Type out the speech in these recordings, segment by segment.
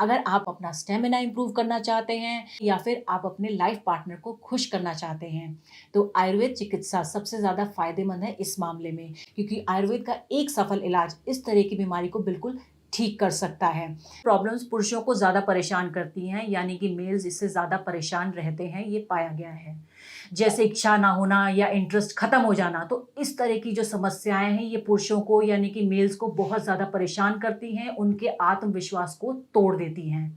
अगर आप अपना स्टेमिना इंप्रूव करना चाहते हैं या फिर आप अपने लाइफ पार्टनर को खुश करना चाहते हैं, तो आयुर्वेद चिकित्सा सबसे ज़्यादा फ़ायदेमंद है इस मामले में, क्योंकि आयुर्वेद का एक सफल इलाज इस तरह की बीमारी को बिल्कुल ठीक कर सकता है। प्रॉब्लम्स पुरुषों को ज़्यादा परेशान करती हैं, यानी कि मेल्स इससे ज़्यादा परेशान रहते हैं, ये पाया गया है। जैसे इच्छा ना होना या इंटरेस्ट खत्म हो जाना, तो इस तरह की जो समस्याएँ हैं, ये पुरुषों को यानी कि मेल्स को बहुत ज़्यादा परेशान करती हैं, उनके आत्मविश्वास को तोड़ देती हैं।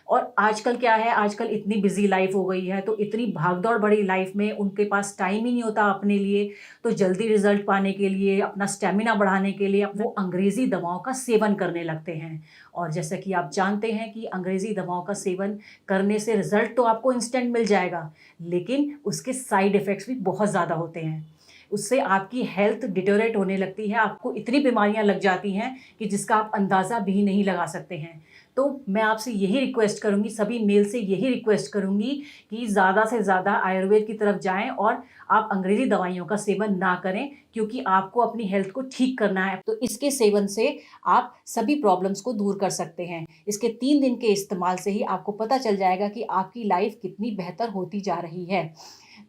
और आजकल क्या है, आजकल इतनी बिज़ी लाइफ़ हो गई है, तो इतनी भागदौड़ भरी लाइफ़ में उनके पास टाइम ही नहीं होता अपने लिए, तो जल्दी रिज़ल्ट पाने के लिए, अपना स्टैमिना बढ़ाने के लिए वो अंग्रेज़ी दवाओं का सेवन करने लगते हैं। और जैसा कि आप जानते हैं कि अंग्रेज़ी दवाओं का सेवन करने से रिज़ल्ट तो आपको इंस्टेंट मिल जाएगा, लेकिन उसके साइड इफ़ेक्ट्स भी बहुत ज़्यादा होते हैं। उससे आपकी हेल्थ डिटेरियोरेट होने लगती है, आपको इतनी बीमारियाँ लग जाती हैं कि जिसका आप अंदाज़ा भी नहीं लगा सकते हैं। तो मैं आपसे यही रिक्वेस्ट करूँगी, सभी मेल से यही रिक्वेस्ट करूँगी कि ज़्यादा से ज़्यादा आयुर्वेद की तरफ जाएँ और आप अंग्रेज़ी दवाइयों का सेवन ना करें, क्योंकि आपको अपनी हेल्थ को ठीक करना है। तो इसके सेवन से आप सभी प्रॉब्लम्स को दूर कर सकते हैं। इसके 3 दिन के इस्तेमाल से ही आपको पता चल जाएगा कि आपकी लाइफ़ कितनी बेहतर होती जा रही है।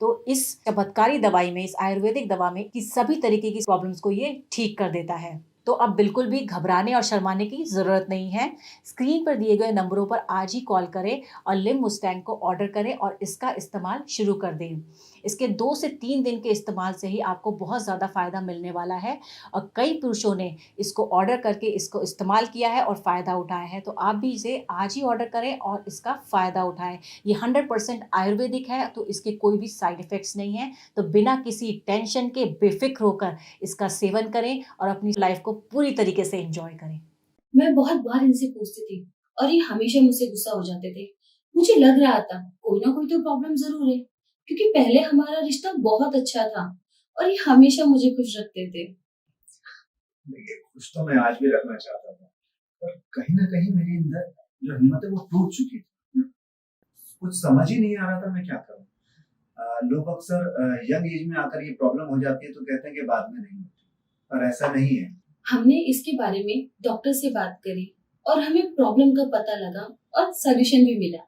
तो इस चमत्कारी दवाई में, इस आयुर्वेदिक दवा में कि सभी तरीके की प्रॉब्लम्स को ये ठीक कर देता है। तो अब बिल्कुल भी घबराने और शर्माने की ज़रूरत नहीं है। स्क्रीन पर दिए गए नंबरों पर आज ही कॉल करें और लिम मुस्टैंग को ऑर्डर करें और इसका इस्तेमाल शुरू कर दें। इसके 2 से 3 दिन के इस्तेमाल से ही आपको बहुत ज़्यादा फ़ायदा मिलने वाला है और कई पुरुषों ने इसको ऑर्डर करके इसको इस्तेमाल किया है और फ़ायदा उठाया है। तो आप भी इसे आज ही ऑर्डर करें और इसका फ़ायदा उठाएँ। ये 100% आयुर्वेदिक है, तो इसके कोई भी साइड इफ़ेक्ट्स नहीं हैं। तो बिना किसी टेंशन के बेफ़िक्र होकर इसका सेवन करें और अपनी लाइफ़ को पूरी तरीके से एन्जॉय करें। मैं बहुत बार इनसे पूछती थी और ये हमेशा मुझसे गुस्सा हो जाते थे। मुझे लग रहा था कोई ना कोई तो प्रॉब्लम जरूर है, क्योंकि पहले हमारा रिश्ता बहुत अच्छा था और ये हमेशा मुझे खुश रखते थे। देखिए, खुश तो मैं आज भी रखना चाहता था, पर कहीं न कहीं मेरे अंदर जो हिम्मत है वो टूट चुकी थी। कुछ समझ ही नहीं आ रहा था मैं क्या करूँ? लोग अक्सर यंग एज में आकर ये प्रॉब्लम हो जाती है तो कहते हैं कि बाद में नहीं होती, पर ऐसा नहीं है। हमने इसके बारे में डॉक्टर से बात करी और हमें प्रॉब्लम का पता लगा और सॉल्यूशन भी मिला।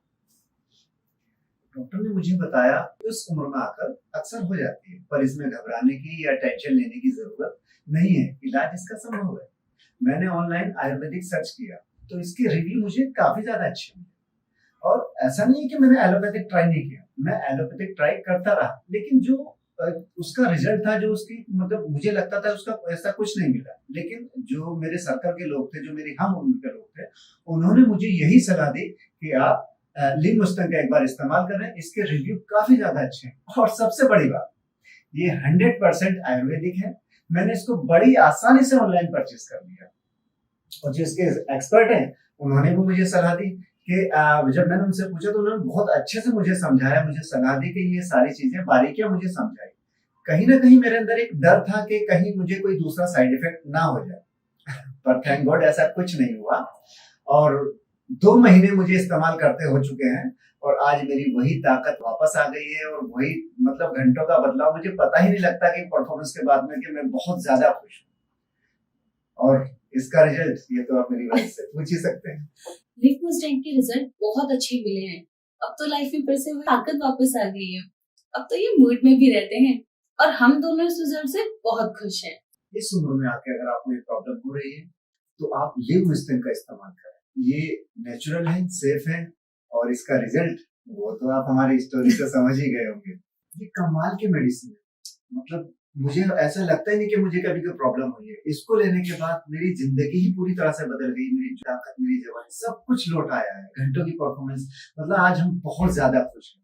डॉक्टर ने मुझे बताया कि उस उम्र में आकर अक्सर हो जाती है, पर इसमें घबराने की या टेंशन लेने की ज़रूरत नहीं है, इलाज इसका संभव है। मैंने ऑनलाइन आयुर्वेदिक सर्च किया, तो इसके रिव्यू मुझे काफ़ी ज़्यादा अच्छे मिले। और ऐसा नहीं है कि मैंने एलोपैथिक ट्राई नहीं किया, मैं एलोपैथिक ट्राई करता रहा, लेकिन जो उसका रिजल्ट था, जो उसकी मतलब मुझे लगता था उसका ऐसा कुछ नहीं मिला। लेकिन जो मेरे सर्कल के लोग थे, जो मेरी हम उम्र के लोग थे, उन्होंने मुझे यही सलाह दी कि आप लिंगोस्टन का एक बार इस्तेमाल करें, इसके रिव्यू काफ़ी ज़्यादा अच्छे हैं। और सबसे बड़ी बात, ये 100% आयुर्वेदिक है। मैंने इसको बड़ी आसानी से ऑनलाइन परचेज़ कर लिया। और जो इसके एक्सपर्ट हैं, उन्होंने भी मुझे सलाह दी कि जब मैंने उनसे पूछा तो उन्होंने बहुत अच्छे से मुझे समझाया, मुझे सलाह दी कि ये सारी चीज़ें बारीकियाँ मुझे समझाई। कहीं न कहीं मेरे अंदर एक डर था कि कहीं मुझे कोई दूसरा साइड इफ़ेक्ट ना हो जाए, पर थैंक गॉड ऐसा कुछ नहीं हुआ। और 2 महीने मुझे इस्तेमाल करते हो चुके हैं और आज मेरी वही ताकत वापस आ गई है और वही मतलब घंटों का बदलाव, मुझे पता ही नहीं लगता कि परफॉर्मेंस के बाद में कि मैं बहुत ज़्यादा खुश हूँ। और इसका रिजल्ट ये तो आप मेरी वाइफ से पूछ ही सकते हैं। लिक्विड टैंक के रिजल्ट बहुत अच्छे मिले हैं। अब तो लाइफ में फिर से वो ताकत वापस आ गई है। अब तो ये मूड में भी रहते हैं और हम दोनों इस रिजल्ट से बहुत खुश हैं। इस उम्र में आके अगर आपको ये प्रॉब्लम हो रही है, तो आप लिव विस्टन का इस्तेमाल करें। ये नेचुरल है, सेफ है और इसका रिजल्ट वो तो आप हमारी स्टोरी से समझ ही गए होंगे। ये कमाल की मेडिसिन है। मतलब मुझे ऐसा लगता ही नहीं कि मुझे कभी कोई प्रॉब्लम हुई है। इसको लेने के बाद मेरी ज़िंदगी ही पूरी तरह से बदल गई। मेरी ताकत, मेरी जवानी सब कुछ लौट आया है। घंटों की परफॉर्मेंस, मतलब आज हम बहुत ज़्यादा खुश हैं।